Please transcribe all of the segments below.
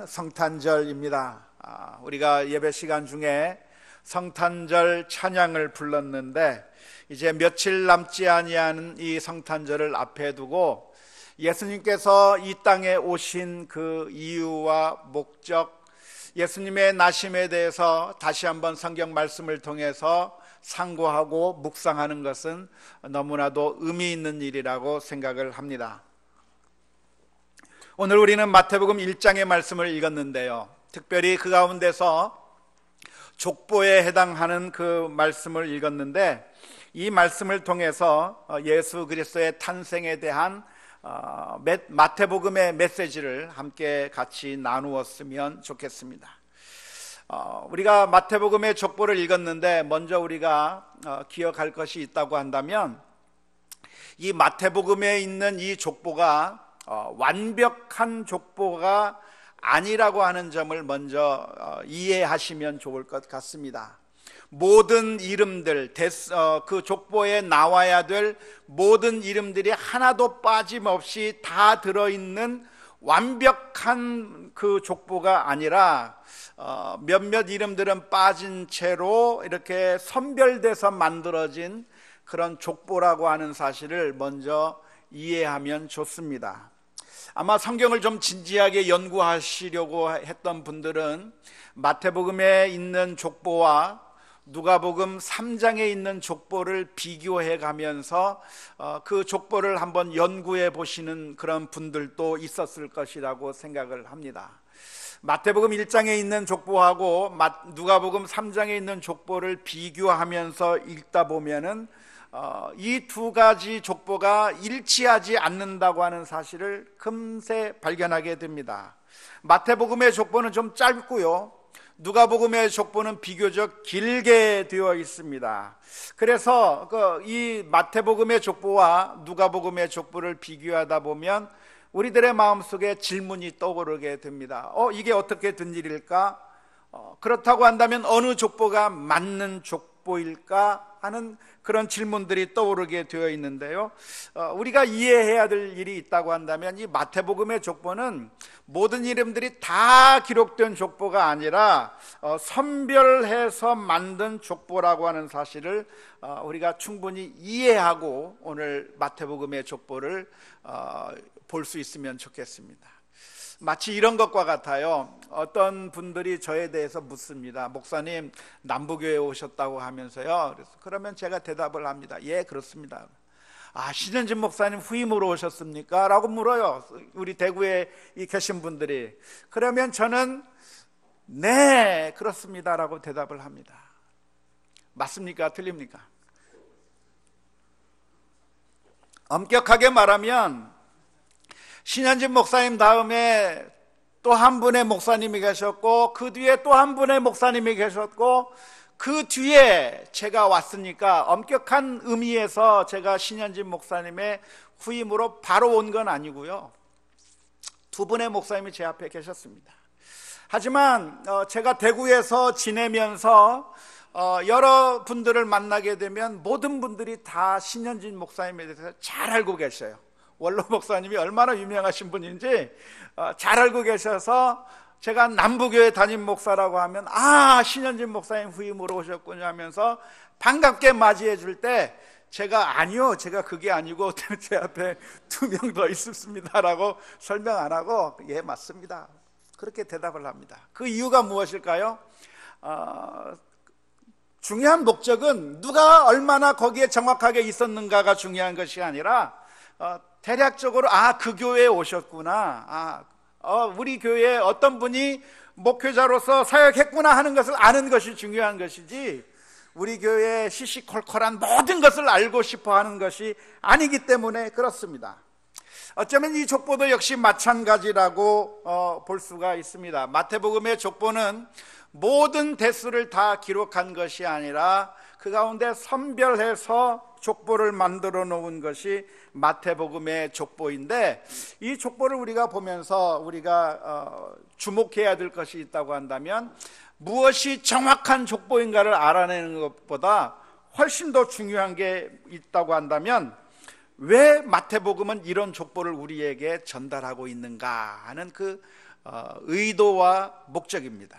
성탄절입니다. 우리가 예배 시간 중에 성탄절 찬양을 불렀는데 이제 며칠 남지 아니하는 이 성탄절을 앞에 두고 예수님께서 이 땅에 오신 그 이유와 목적, 예수님의 나심에 대해서 다시 한번 성경 말씀을 통해서 상고하고 묵상하는 것은 너무나도 의미 있는 일이라고 생각을 합니다. 오늘 우리는 마태복음 1장의 말씀을 읽었는데요, 특별히 그 가운데서 족보에 해당하는 그 말씀을 읽었는데, 이 말씀을 통해서 예수 그리스도의 탄생에 대한 마태복음의 메시지를 함께 같이 나누었으면 좋겠습니다. 우리가 마태복음의 족보를 읽었는데 먼저 우리가 기억할 것이 있다고 한다면, 이 마태복음에 있는 이 족보가 완벽한 족보가 아니라고 하는 점을 먼저 이해하시면 좋을 것 같습니다. 모든 이름들, 그 족보에 나와야 될 모든 이름들이 하나도 빠짐없이 다 들어있는 완벽한 그 족보가 아니라 몇몇 이름들은 빠진 채로 이렇게 선별돼서 만들어진 그런 족보라고 하는 사실을 먼저 이해하면 좋습니다. 아마 성경을 좀 진지하게 연구하시려고 했던 분들은 마태복음에 있는 족보와 누가복음 3장에 있는 족보를 비교해 가면서 그 족보를 한번 연구해 보시는 그런 분들도 있었을 것이라고 생각을 합니다. 마태복음 1장에 있는 족보하고 누가복음 3장에 있는 족보를 비교하면서 읽다 보면은 이 두 가지 족보가 일치하지 않는다고 하는 사실을 금세 발견하게 됩니다. 마태복음의 족보는 좀 짧고요, 누가복음의 족보는 비교적 길게 되어 있습니다. 그래서 이 마태복음의 족보와 누가복음의 족보를 비교하다 보면 우리들의 마음속에 질문이 떠오르게 됩니다. 이게 어떻게 된 일일까? 그렇다고 한다면 어느 족보가 맞는 족보일까 하는 그런 질문들이 떠오르게 되어 있는데요, 우리가 이해해야 될 일이 있다고 한다면 이 마태복음의 족보는 모든 이름들이 다 기록된 족보가 아니라 선별해서 만든 족보라고 하는 사실을 우리가 충분히 이해하고 오늘 마태복음의 족보를 볼 수 있으면 좋겠습니다. 마치 이런 것과 같아요. 어떤 분들이 저에 대해서 묻습니다. 목사님, 남부교회에 오셨다고 하면서요. 그러면 제가 대답을 합니다. 예, 그렇습니다. 신현진 목사님 후임으로 오셨습니까? 라고 물어요, 우리 대구에 계신 분들이. 그러면 저는 네, 그렇습니다 라고 대답을 합니다. 맞습니까? 틀립니까? 엄격하게 말하면 신현진 목사님 다음에 또 한 분의 목사님이 계셨고, 그 뒤에 또 한 분의 목사님이 계셨고, 그 뒤에 제가 왔으니까 엄격한 의미에서 제가 신현진 목사님의 후임으로 바로 온 건 아니고요, 두 분의 목사님이 제 앞에 계셨습니다. 하지만 제가 대구에서 지내면서 여러 분들을 만나게 되면 모든 분들이 다 신현진 목사님에 대해서 잘 알고 계셔요. 원로 목사님이 얼마나 유명하신 분인지 잘 알고 계셔서 제가 남부교회 담임 목사라고 하면 신현진 목사님 후임으로 오셨군요 하면서 반갑게 맞이해 줄 때 제가 아니요, 제가 그게 아니고 제 앞에 2명 더 있습니다 라고 설명 안 하고 예, 맞습니다, 그렇게 대답을 합니다. 그 이유가 무엇일까요? 중요한 목적은 누가 얼마나 거기에 정확하게 있었는가가 중요한 것이 아니라 대략적으로 그 교회에 오셨구나, 우리 교회에 어떤 분이 목회자로서 사역했구나 하는 것을 아는 것이 중요한 것이지, 우리 교회의 시시콜콜한 모든 것을 알고 싶어 하는 것이 아니기 때문에 그렇습니다. 어쩌면 이 족보도 역시 마찬가지라고 볼 수가 있습니다. 마태복음의 족보는 모든 대수를 다 기록한 것이 아니라 그 가운데 선별해서 족보를 만들어 놓은 것이 마태복음의 족보인데, 이 족보를 우리가 보면서 우리가 주목해야 될 것이 있다고 한다면, 무엇이 정확한 족보인가를 알아내는 것보다 훨씬 더 중요한 게 있다고 한다면, 왜 마태복음은 이런 족보를 우리에게 전달하고 있는가 하는 그 의도와 목적입니다.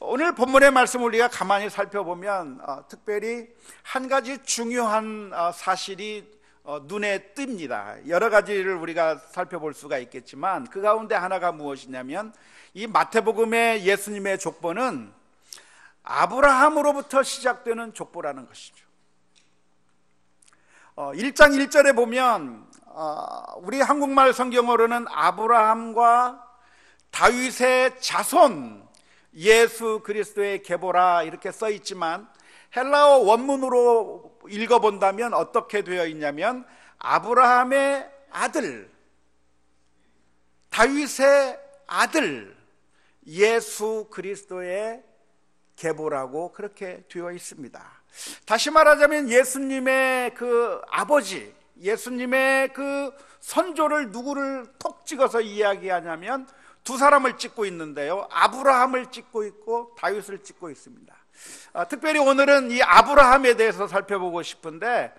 오늘 본문의 말씀을 우리가 가만히 살펴보면 특별히 한 가지 중요한 사실이 눈에 띕니다. 여러 가지를 우리가 살펴볼 수가 있겠지만 그 가운데 하나가 무엇이냐면 이 마태복음의 예수님의 족보는 아브라함으로부터 시작되는 족보라는 것이죠. 1장 1절에 보면 우리 한국말 성경어로는 아브라함과 다윗의 자손 예수 그리스도의 계보라 이렇게 써 있지만 헬라어 원문으로 읽어본다면 어떻게 되어 있냐면 아브라함의 아들, 다윗의 아들 예수 그리스도의 계보라고 그렇게 되어 있습니다. 다시 말하자면 예수님의 그 아버지, 예수님의 그 선조를 누구를 톡 찍어서 이야기하냐면 두 사람을 찍고 있는데요, 아브라함을 찍고 있고 다윗을 찍고 있습니다. 특별히 오늘은 이 아브라함에 대해서 살펴보고 싶은데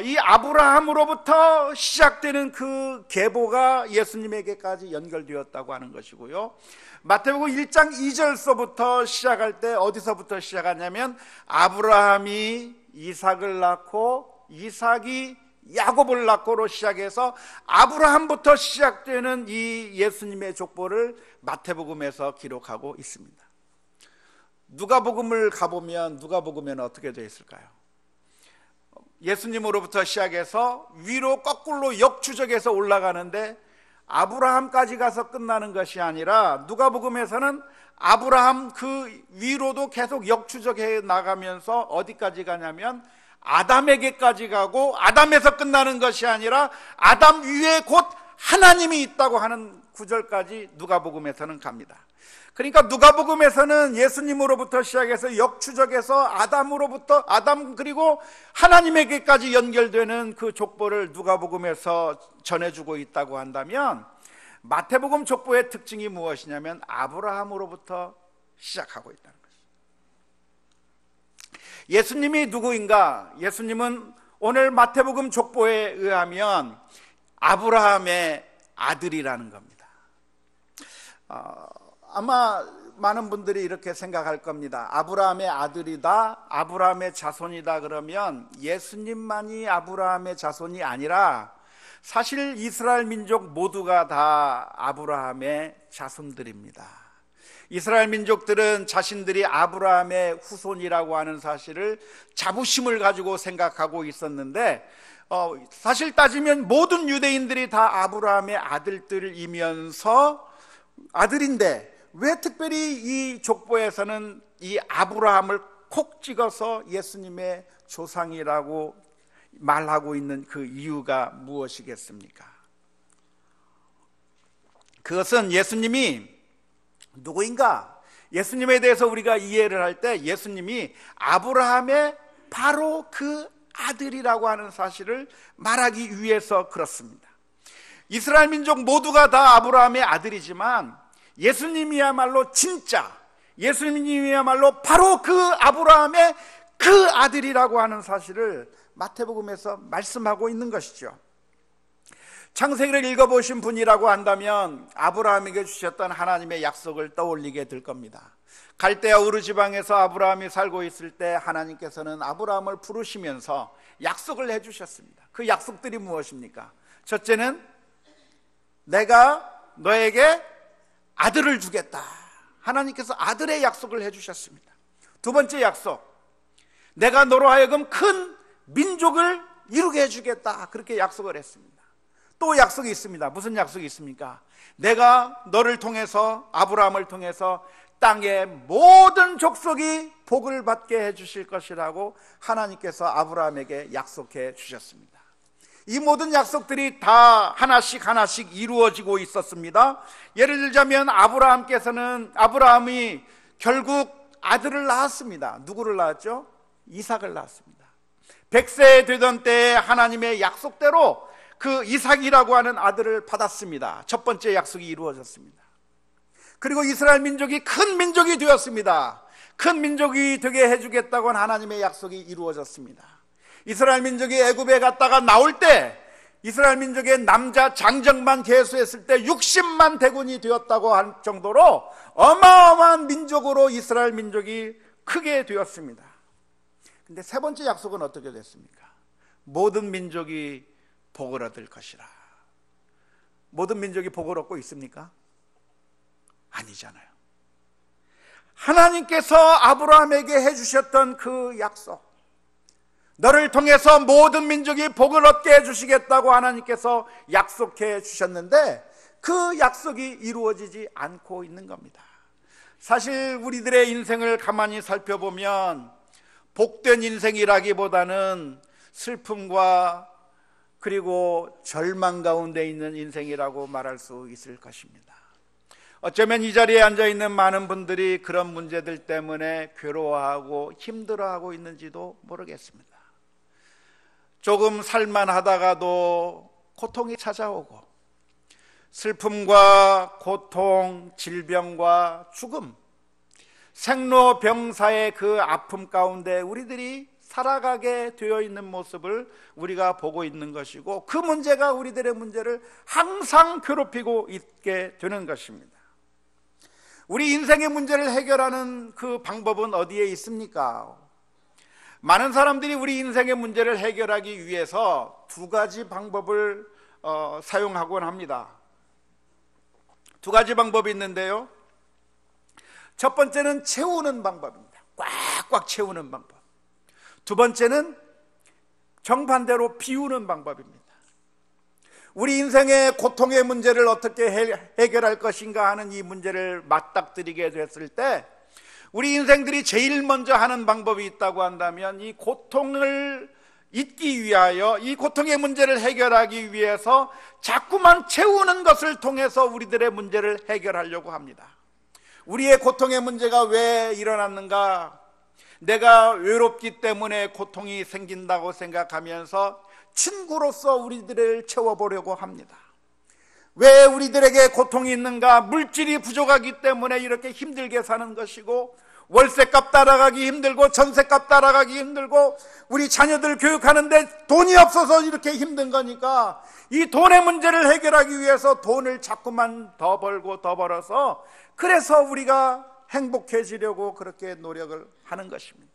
이 아브라함으로부터 시작되는 그 계보가 예수님에게까지 연결되었다고 하는 것이고요, 마태복음 1장 2절서부터 시작할 때 어디서부터 시작하냐면 아브라함이 이삭을 낳고 이삭이 야곱을 낳고로 시작해서 아브라함부터 시작되는 이 예수님의 족보를 마태복음에서 기록하고 있습니다. 누가복음을 가보면 누가복음에는 어떻게 되어 있을까요? 예수님으로부터 시작해서 위로 거꾸로 역추적해서 올라가는데 아브라함까지 가서 끝나는 것이 아니라 누가복음에서는 아브라함 그 위로도 계속 역추적해 나가면서 어디까지 가냐면 아담에게까지 가고 아담에서 끝나는 것이 아니라 아담 위에 곧 하나님이 있다고 하는 구절까지 누가복음에서는 갑니다. 그러니까 누가복음에서는 예수님으로부터 시작해서 역추적해서 아담으로부터 아담 그리고 하나님에게까지 연결되는 그 족보를 누가복음에서 전해주고 있다고 한다면 마태복음 족보의 특징이 무엇이냐면 아브라함으로부터 시작하고 있다는 것입니다. 예수님이 누구인가? 예수님은 오늘 마태복음 족보에 의하면 아브라함의 아들이라는 겁니다. 아마 많은 분들이 이렇게 생각할 겁니다. 아브라함의 아들이다, 아브라함의 자손이다 그러면 예수님만이 아브라함의 자손이 아니라 사실 이스라엘 민족 모두가 다 아브라함의 자손들입니다. 이스라엘 민족들은 자신들이 아브라함의 후손이라고 하는 사실을 자부심을 가지고 생각하고 있었는데 사실 따지면 모든 유대인들이 다 아브라함의 아들들이면서 아들인데 왜 특별히 이 족보에서는 이 아브라함을 콕 찍어서 예수님의 조상이라고 말하고 있는 그 이유가 무엇이겠습니까? 그것은 예수님이 누구인가? 예수님에 대해서 우리가 이해를 할 때 예수님이 아브라함의 바로 그 아들이라고 하는 사실을 말하기 위해서 그렇습니다. 이스라엘 민족 모두가 다 아브라함의 아들이지만 예수님이야말로 진짜, 예수님이야말로 바로 그 아브라함의 그 아들이라고 하는 사실을 마태복음에서 말씀하고 있는 것이죠. 창세기를 읽어보신 분이라고 한다면 아브라함에게 주셨던 하나님의 약속을 떠올리게 될 겁니다. 갈대아 우르 지방에서 아브라함이 살고 있을 때 하나님께서는 아브라함을 부르시면서 약속을 해주셨습니다. 그 약속들이 무엇입니까? 첫째는 내가 너에게 아들을 주겠다. 하나님께서 아들의 약속을 해주셨습니다. 두 번째 약속, 내가 너로 하여금 큰 민족을 이루게 해주겠다. 그렇게 약속을 했습니다. 또 약속이 있습니다. 무슨 약속이 있습니까? 내가 너를 통해서, 아브라함을 통해서 땅의 모든 족속이 복을 받게 해주실 것이라고 하나님께서 아브라함에게 약속해 주셨습니다. 이 모든 약속들이 다 하나씩 하나씩 이루어지고 있었습니다. 예를 들자면 아브라함이 결국 아들을 낳았습니다. 누구를 낳았죠? 이삭을 낳았습니다. 100세 되던 때에 하나님의 약속대로 그 이삭이라고 하는 아들을 받았습니다. 첫 번째 약속이 이루어졌습니다. 그리고 이스라엘 민족이 큰 민족이 되었습니다. 큰 민족이 되게 해주겠다고 하는 하나님의 약속이 이루어졌습니다. 이스라엘 민족이 애굽에 갔다가 나올 때 이스라엘 민족의 남자 장정만 계수했을 때 60만 대군이 되었다고 할 정도로 어마어마한 민족으로 이스라엘 민족이 크게 되었습니다. 근데 세 번째 약속은 어떻게 됐습니까? 모든 민족이 복을 얻을 것이라. 모든 민족이 복을 얻고 있습니까? 아니잖아요. 하나님께서 아브라함에게 해주셨던 그 약속, 너를 통해서 모든 민족이 복을 얻게 해주시겠다고 하나님께서 약속해 주셨는데 그 약속이 이루어지지 않고 있는 겁니다. 사실 우리들의 인생을 가만히 살펴보면 복된 인생이라기보다는 슬픔과 그리고 절망 가운데 있는 인생이라고 말할 수 있을 것입니다. 어쩌면 이 자리에 앉아있는 많은 분들이 그런 문제들 때문에 괴로워하고 힘들어하고 있는지도 모르겠습니다. 조금 살만하다가도 고통이 찾아오고 슬픔과 고통, 질병과 죽음, 생로병사의 그 아픔 가운데 우리들이 살아가게 되어 있는 모습을 우리가 보고 있는 것이고 그 문제가 우리들의 문제를 항상 괴롭히고 있게 되는 것입니다. 우리 인생의 문제를 해결하는 그 방법은 어디에 있습니까? 많은 사람들이 우리 인생의 문제를 해결하기 위해서 두 가지 방법을 사용하곤 합니다. 두 가지 방법이 있는데요, 첫 번째는 채우는 방법입니다. 꽉꽉 채우는 방법. 두 번째는 정반대로 비우는 방법입니다. 우리 인생의 고통의 문제를 어떻게 해결할 것인가 하는 이 문제를 맞닥뜨리게 됐을 때 우리 인생들이 제일 먼저 하는 방법이 있다고 한다면 이 고통을 잊기 위하여, 이 고통의 문제를 해결하기 위해서 자꾸만 채우는 것을 통해서 우리들의 문제를 해결하려고 합니다. 우리의 고통의 문제가 왜 일어났는가? 내가 외롭기 때문에 고통이 생긴다고 생각하면서 친구로서 우리들을 채워보려고 합니다. 왜 우리들에게 고통이 있는가? 물질이 부족하기 때문에 이렇게 힘들게 사는 것이고, 월세값 따라가기 힘들고 전세값 따라가기 힘들고 우리 자녀들 교육하는데 돈이 없어서 이렇게 힘든 거니까 이 돈의 문제를 해결하기 위해서 돈을 자꾸만 더 벌고 더 벌어서, 그래서 우리가 행복해지려고 그렇게 노력을 하는 것입니다.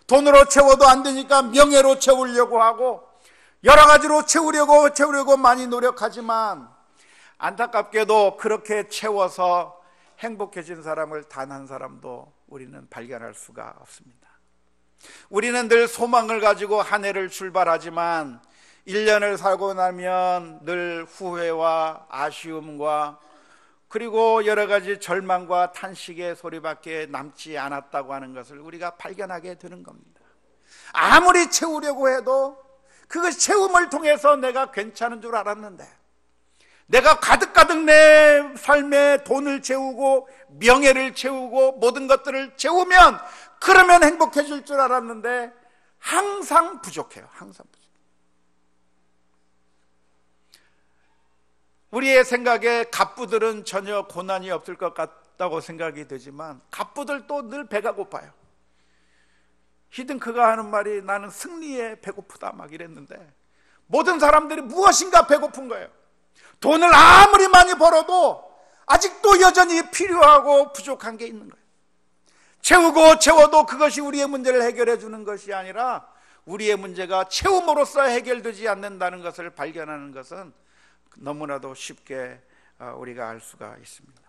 돈으로 채워도 안 되니까 명예로 채우려고 하고 여러 가지로 채우려고 많이 노력하지만 안타깝게도 그렇게 채워서 행복해진 사람을 단 한 사람도 우리는 발견할 수가 없습니다. 우리는 늘 소망을 가지고 한 해를 출발하지만 1년을 살고 나면 늘 후회와 아쉬움과 그리고 여러 가지 절망과 탄식의 소리밖에 남지 않았다고 하는 것을 우리가 발견하게 되는 겁니다. 아무리 채우려고 해도 그 채움을 통해서 내가 괜찮은 줄 알았는데, 내가 가득가득 내 삶에 돈을 채우고 명예를 채우고 모든 것들을 채우면 그러면 행복해질 줄 알았는데 항상 부족해요. 항상 부족해요. 우리의 생각에 갑부들은 전혀 고난이 없을 것 같다고 생각이 되지만 갑부들도 늘 배가 고파요. 히든크가 하는 말이 나는 승리에 배고프다 막 이랬는데, 모든 사람들이 무엇인가 배고픈 거예요. 돈을 아무리 많이 벌어도 아직도 여전히 필요하고 부족한 게 있는 거예요. 채우고 채워도 그것이 우리의 문제를 해결해 주는 것이 아니라 우리의 문제가 채움으로써 해결되지 않는다는 것을 발견하는 것은 너무나도 쉽게 우리가 알 수가 있습니다.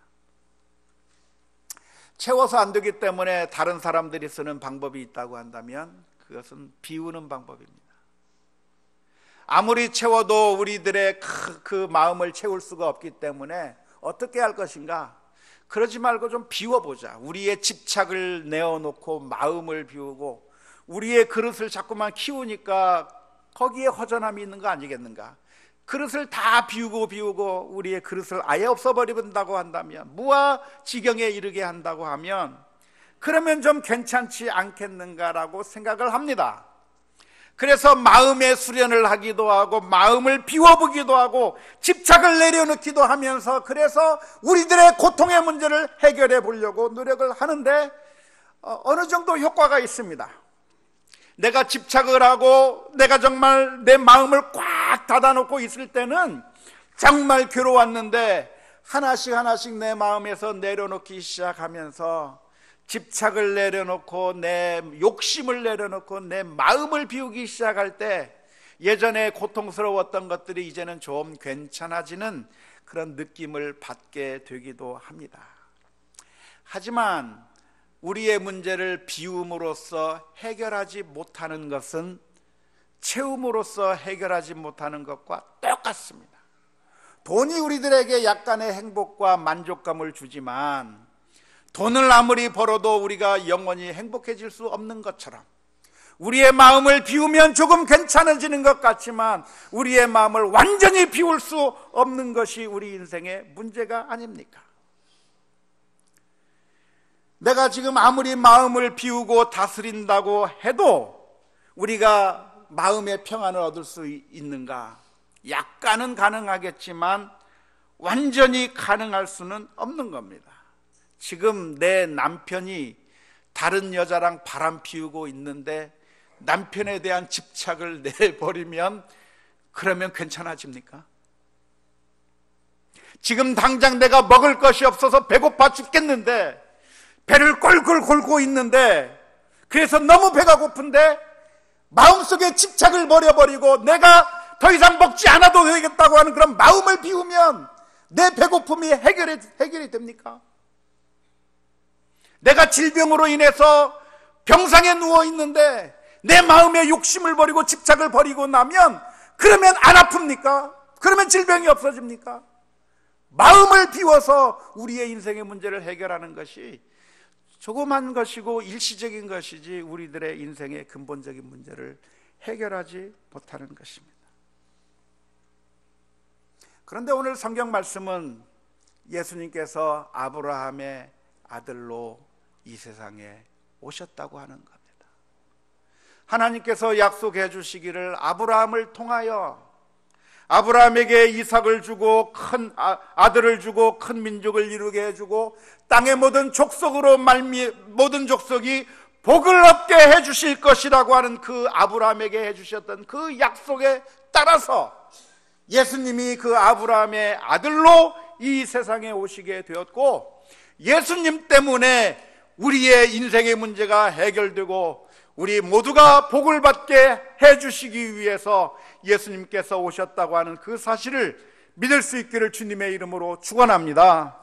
채워서 안 되기 때문에 다른 사람들이 쓰는 방법이 있다고 한다면 그것은 비우는 방법입니다. 아무리 채워도 우리들의 그 마음을 채울 수가 없기 때문에 어떻게 할 것인가? 그러지 말고 좀 비워보자. 우리의 집착을 내어놓고 마음을 비우고 우리의 그릇을 자꾸만 키우니까 거기에 허전함이 있는 거 아니겠는가? 그릇을 다 비우고 우리의 그릇을 아예 없어버린다고 한다면, 무아지경에 이르게 한다고 하면 그러면 좀 괜찮지 않겠는가라고 생각을 합니다. 그래서 마음의 수련을 하기도 하고 마음을 비워보기도 하고 집착을 내려놓기도 하면서 그래서 우리들의 고통의 문제를 해결해 보려고 노력을 하는데 어느 정도 효과가 있습니다. 내가 집착을 하고 내가 정말 내 마음을 꽉 딱 닫아놓고 있을 때는 정말 괴로웠는데 하나씩 하나씩 내 마음에서 내려놓기 시작하면서 집착을 내려놓고 내 욕심을 내려놓고 내 마음을 비우기 시작할 때 예전에 고통스러웠던 것들이 이제는 좀 괜찮아지는 그런 느낌을 받게 되기도 합니다. 하지만 우리의 문제를 비움으로써 해결하지 못하는 것은 채움으로써 해결하지 못하는 것과 똑같습니다. 돈이 우리들에게 약간의 행복과 만족감을 주지만 돈을 아무리 벌어도 우리가 영원히 행복해질 수 없는 것처럼 우리의 마음을 비우면 조금 괜찮아지는 것 같지만 우리의 마음을 완전히 비울 수 없는 것이 우리 인생의 문제가 아닙니까? 내가 지금 아무리 마음을 비우고 다스린다고 해도 우리가 마음의 평안을 얻을 수 있는가? 약간은 가능하겠지만 완전히 가능할 수는 없는 겁니다. 지금 내 남편이 다른 여자랑 바람 피우고 있는데 남편에 대한 집착을 내버리면 그러면 괜찮아집니까? 지금 당장 내가 먹을 것이 없어서 배고파 죽겠는데 배를 꼴꼴 곪고 있는데 그래서 너무 배가 고픈데 마음속에 집착을 버려버리고 내가 더 이상 먹지 않아도 되겠다고 하는 그런 마음을 비우면 내 배고픔이 해결이 됩니까? 내가 질병으로 인해서 병상에 누워 있는데 내 마음의 욕심을 버리고 집착을 버리고 나면 그러면 안 아픕니까? 그러면 질병이 없어집니까? 마음을 비워서 우리의 인생의 문제를 해결하는 것이 조그만 것이고 일시적인 것이지 우리들의 인생의 근본적인 문제를 해결하지 못하는 것입니다. 그런데 오늘 성경 말씀은 예수님께서 아브라함의 아들로 이 세상에 오셨다고 하는 겁니다. 하나님께서 약속해 주시기를 아브라함을 통하여 아브라함에게 이삭을 주고 큰 아들을 주고 큰 민족을 이루게 해주고 땅의 모든 족속으로 모든 족속이 복을 얻게 해주실 것이라고 하는 그 아브라함에게 해주셨던 그 약속에 따라서 예수님이 그 아브라함의 아들로 이 세상에 오시게 되었고 예수님 때문에 우리의 인생의 문제가 해결되고 우리 모두가 복을 받게 해주시기 위해서 예수님께서 오셨다고 하는 그 사실을 믿을 수 있기를 주님의 이름으로 축원합니다.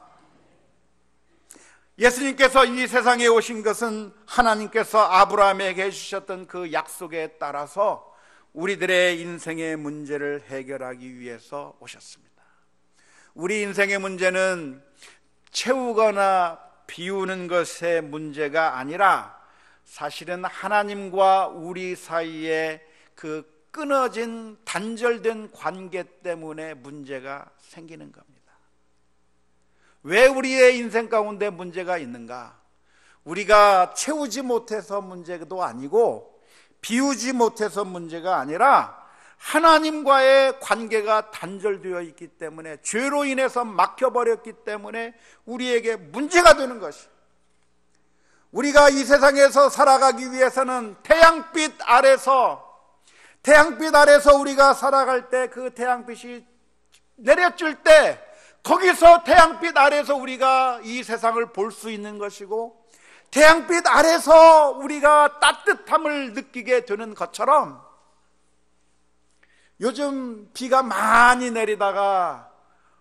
예수님께서 이 세상에 오신 것은 하나님께서 아브라함에게 해주셨던 그 약속에 따라서 우리들의 인생의 문제를 해결하기 위해서 오셨습니다. 우리 인생의 문제는 채우거나 비우는 것의 문제가 아니라 사실은 하나님과 우리 사이에 그 끊어진 단절된 관계 때문에 문제가 생기는 겁니다. 왜 우리의 인생 가운데 문제가 있는가? 우리가 채우지 못해서 문제도 아니고 비우지 못해서 문제가 아니라 하나님과의 관계가 단절되어 있기 때문에 죄로 인해서 막혀버렸기 때문에 우리에게 문제가 되는 것이, 우리가 이 세상에서 살아가기 위해서는 태양빛 아래서 우리가 살아갈 때 그 태양빛이 내려질 때 거기서 태양빛 아래서 우리가 이 세상을 볼 수 있는 것이고 태양빛 아래서 우리가 따뜻함을 느끼게 되는 것처럼 요즘 비가 많이 내리다가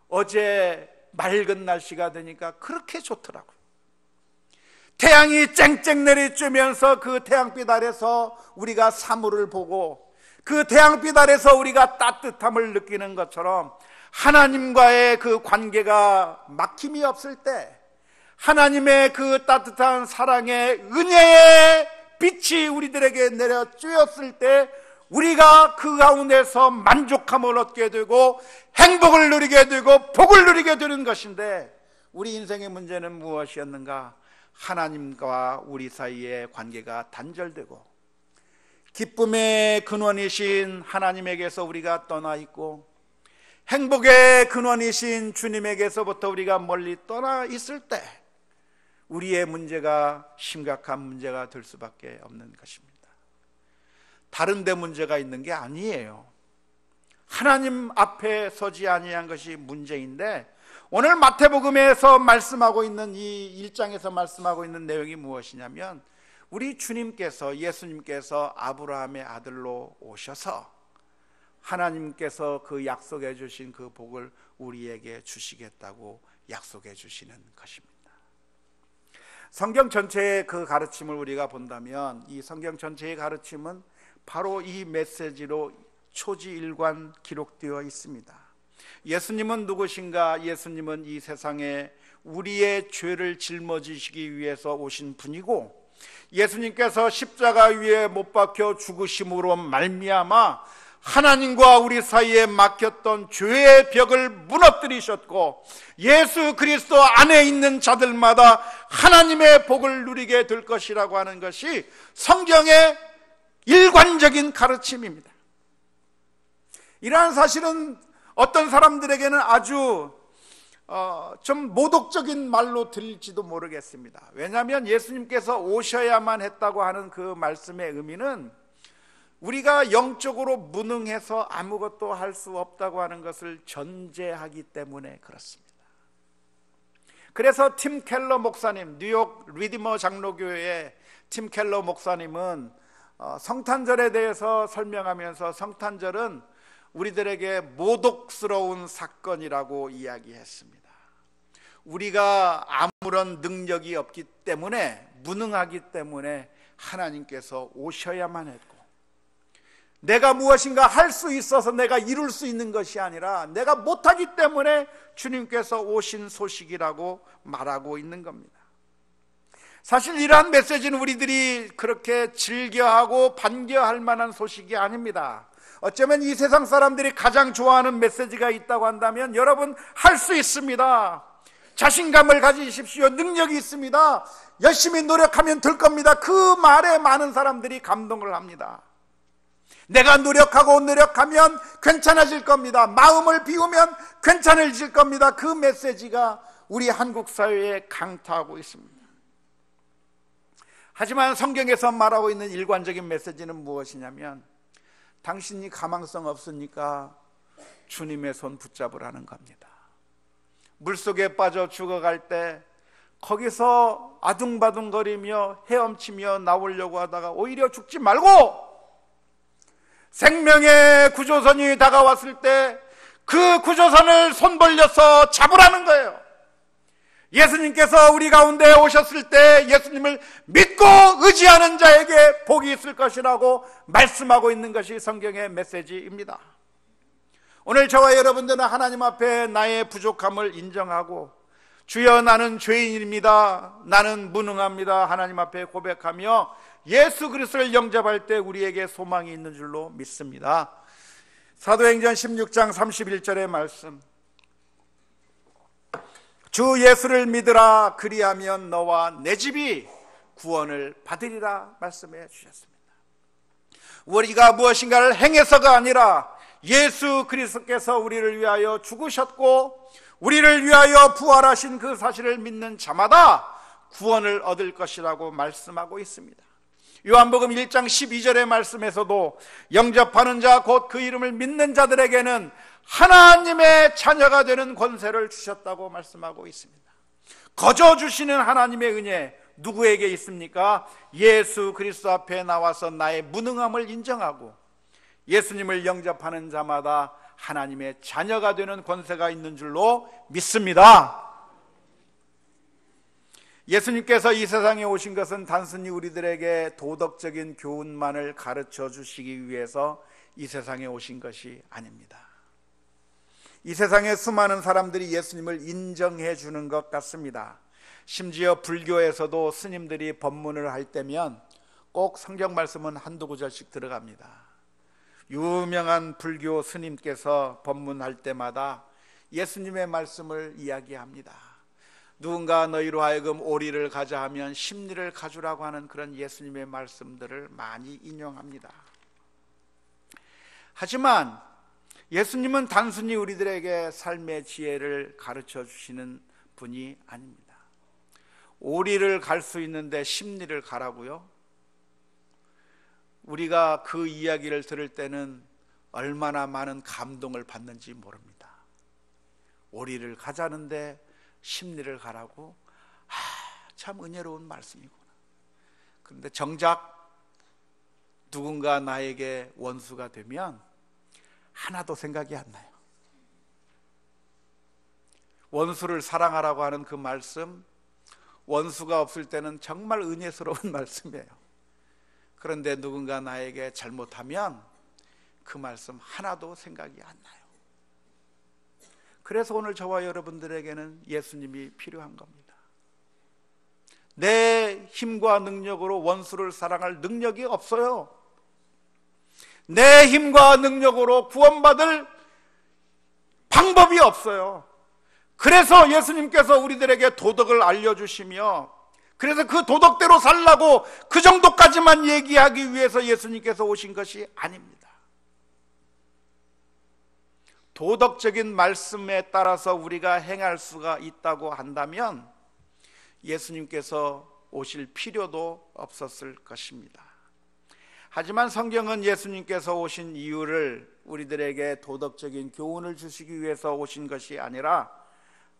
어제 맑은 날씨가 되니까 그렇게 좋더라고요. 태양이 쨍쨍 내리쬐면서 그 태양빛 아래서 우리가 사물을 보고 그 태양빛 아래서 우리가 따뜻함을 느끼는 것처럼 하나님과의 그 관계가 막힘이 없을 때 하나님의 그 따뜻한 사랑의 은혜의 빛이 우리들에게 내려 쬐었을 때 우리가 그 가운데서 만족함을 얻게 되고 행복을 누리게 되고 복을 누리게 되는 것인데 우리 인생의 문제는 무엇이었는가? 하나님과 우리 사이의 관계가 단절되고 기쁨의 근원이신 하나님에게서 우리가 떠나 있고 행복의 근원이신 주님에게서부터 우리가 멀리 떠나 있을 때 우리의 문제가 심각한 문제가 될 수밖에 없는 것입니다. 다른 데 문제가 있는 게 아니에요. 하나님 앞에 서지 아니한 것이 문제인데, 오늘 마태복음에서 말씀하고 있는 이 1장에서 말씀하고 있는 내용이 무엇이냐면, 우리 주님께서, 예수님께서 아브라함의 아들로 오셔서 하나님께서 그 약속해 주신 그 복을 우리에게 주시겠다고 약속해 주시는 것입니다. 성경 전체의 그 가르침을 우리가 본다면, 이 성경 전체의 가르침은 바로 이 메시지로 초지일관 기록되어 있습니다. 예수님은 누구신가? 예수님은 이 세상에 우리의 죄를 짊어지시기 위해서 오신 분이고, 예수님께서 십자가 위에 못 박혀 죽으심으로 말미암아 하나님과 우리 사이에 막혔던 죄의 벽을 무너뜨리셨고, 예수 그리스도 안에 있는 자들마다 하나님의 복을 누리게 될 것이라고 하는 것이 성경의 일관적인 가르침입니다. 이러한 사실은 어떤 사람들에게는 아주 좀 모독적인 말로 들릴지도 모르겠습니다. 왜냐하면 예수님께서 오셔야만 했다고 하는 그 말씀의 의미는 우리가 영적으로 무능해서 아무것도 할 수 없다고 하는 것을 전제하기 때문에 그렇습니다. 그래서 팀 켈러 목사님, 뉴욕 리디머 장로교회의 팀 켈러 목사님은 성탄절에 대해서 설명하면서 성탄절은 우리들에게 모독스러운 사건이라고 이야기했습니다. 우리가 아무런 능력이 없기 때문에, 무능하기 때문에 하나님께서 오셔야만 했고, 내가 무엇인가 할 수 있어서 내가 이룰 수 있는 것이 아니라 내가 못하기 때문에 주님께서 오신 소식이라고 말하고 있는 겁니다. 사실 이러한 메시지는 우리들이 그렇게 즐겨하고 반겨할 만한 소식이 아닙니다. 어쩌면 이 세상 사람들이 가장 좋아하는 메시지가 있다고 한다면, 여러분 할 수 있습니다, 자신감을 가지십시오, 능력이 있습니다, 열심히 노력하면 될 겁니다, 그 말에 많은 사람들이 감동을 합니다. 내가 노력하면 괜찮아질 겁니다, 마음을 비우면 괜찮아질 겁니다. 그 메시지가 우리 한국 사회에 강타하고 있습니다. 하지만 성경에서 말하고 있는 일관적인 메시지는 무엇이냐면, 당신이 가망성 없으니까 주님의 손 붙잡으라는 겁니다. 물속에 빠져 죽어갈 때 거기서 아둥바둥거리며 헤엄치며 나오려고 하다가 오히려 죽지 말고, 생명의 구조선이 다가왔을 때 그 구조선을 손 벌려서 잡으라는 거예요. 예수님께서 우리 가운데 오셨을 때 예수님을 믿고 의지하는 자에게 복이 있을 것이라고 말씀하고 있는 것이 성경의 메시지입니다. 오늘 저와 여러분들은 하나님 앞에 나의 부족함을 인정하고, 주여 나는 죄인입니다, 나는 무능합니다, 하나님 앞에 고백하며 예수 그리스도를 영접할 때 우리에게 소망이 있는 줄로 믿습니다. 사도행전 16장 31절의 말씀, 주 예수를 믿으라, 그리하면 너와 내 집이 구원을 받으리라 말씀해 주셨습니다. 우리가 무엇인가를 행해서가 아니라 예수 그리스도께서 우리를 위하여 죽으셨고 우리를 위하여 부활하신 그 사실을 믿는 자마다 구원을 얻을 것이라고 말씀하고 있습니다. 요한복음 1장 12절의 말씀에서도 영접하는 자, 곧 그 이름을 믿는 자들에게는 하나님의 자녀가 되는 권세를 주셨다고 말씀하고 있습니다. 거저 주시는 하나님의 은혜 누구에게 있습니까? 예수 그리스도 앞에 나와서 나의 무능함을 인정하고 예수님을 영접하는 자마다 하나님의 자녀가 되는 권세가 있는 줄로 믿습니다. 예수님께서 이 세상에 오신 것은 단순히 우리들에게 도덕적인 교훈만을 가르쳐 주시기 위해서 이 세상에 오신 것이 아닙니다. 이 세상에 수많은 사람들이 예수님을 인정해 주는 것 같습니다. 심지어 불교에서도 스님들이 법문을 할 때면 꼭 성경 말씀은 한두 구절씩 들어갑니다. 유명한 불교 스님께서 법문할 때마다 예수님의 말씀을 이야기합니다. 누군가 너희로 하여금 오리를 가자 하면 십리를 가주라고 하는 그런 예수님의 말씀들을 많이 인용합니다. 하지만 예수님은 단순히 우리들에게 삶의 지혜를 가르쳐 주시는 분이 아닙니다. 오리를 갈 수 있는데 십리를 가라고요? 우리가 그 이야기를 들을 때는 얼마나 많은 감동을 받는지 모릅니다. 오리를 가자는데 십리를 가라고, 참 은혜로운 말씀이구나. 그런데 정작 누군가 나에게 원수가 되면 하나도 생각이 안 나요. 원수를 사랑하라고 하는 그 말씀, 원수가 없을 때는 정말 은혜스러운 말씀이에요. 그런데 누군가 나에게 잘못하면 그 말씀 하나도 생각이 안 나요. 그래서 오늘 저와 여러분들에게는 예수님이 필요한 겁니다. 내 힘과 능력으로 원수를 사랑할 능력이 없어요. 내 힘과 능력으로 구원받을 방법이 없어요. 그래서 예수님께서 우리들에게 도덕을 알려주시며, 그래서 그 도덕대로 살라고 그 정도까지만 얘기하기 위해서 예수님께서 오신 것이 아닙니다. 도덕적인 말씀에 따라서 우리가 행할 수가 있다고 한다면 예수님께서 오실 필요도 없었을 것입니다. 하지만 성경은 예수님께서 오신 이유를 우리들에게 도덕적인 교훈을 주시기 위해서 오신 것이 아니라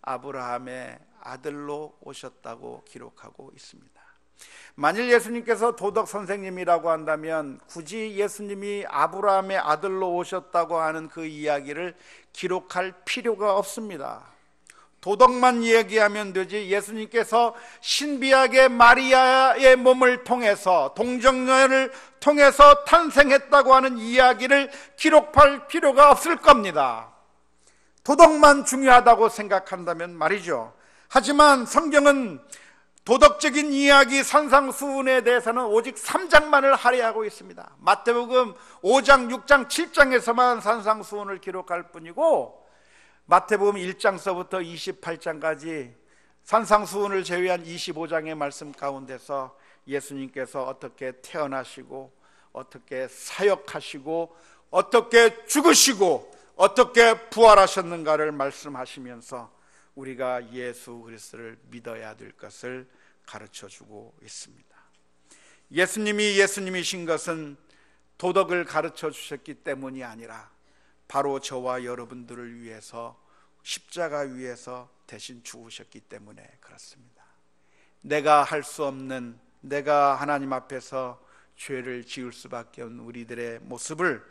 아브라함의 아들로 오셨다고 기록하고 있습니다. 만일 예수님께서 도덕 선생님이라고 한다면 굳이 예수님이 아브라함의 아들로 오셨다고 하는 그 이야기를 기록할 필요가 없습니다. 도덕만 얘기하면 되지, 예수님께서 신비하게 마리아의 몸을 통해서, 동정녀를 통해서 탄생했다고 하는 이야기를 기록할 필요가 없을 겁니다. 도덕만 중요하다고 생각한다면 말이죠. 하지만 성경은 도덕적인 이야기, 산상수훈에 대해서는 오직 3장만을 할애하고 있습니다. 마태복음 5장, 6장, 7장에서만 산상수훈을 기록할 뿐이고, 마태복음 1장서부터 28장까지 산상수훈을 제외한 25장의 말씀 가운데서 예수님께서 어떻게 태어나시고, 어떻게 사역하시고, 어떻게 죽으시고, 어떻게 부활하셨는가를 말씀하시면서 우리가 예수 그리스도를 믿어야 될 것을 가르쳐주고 있습니다. 예수님이 예수님이신 것은 도덕을 가르쳐 주셨기 때문이 아니라 바로 저와 여러분들을 위해서 십자가 위에서 대신 죽으셨기 때문에 그렇습니다. 내가 할 수 없는, 내가 하나님 앞에서 죄를 지을 수밖에 없는 우리들의 모습을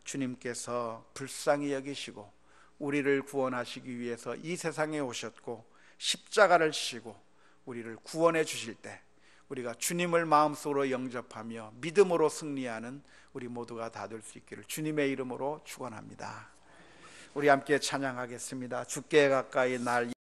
주님께서 불쌍히 여기시고 우리를 구원하시기 위해서 이 세상에 오셨고 십자가를 지시고 우리를 구원해 주실 때 우리가 주님을 마음속으로 영접하며 믿음으로 승리하는 우리 모두가 다 될 수 있기를 주님의 이름으로 축원합니다. 우리 함께 찬양하겠습니다. 주께 가까이 날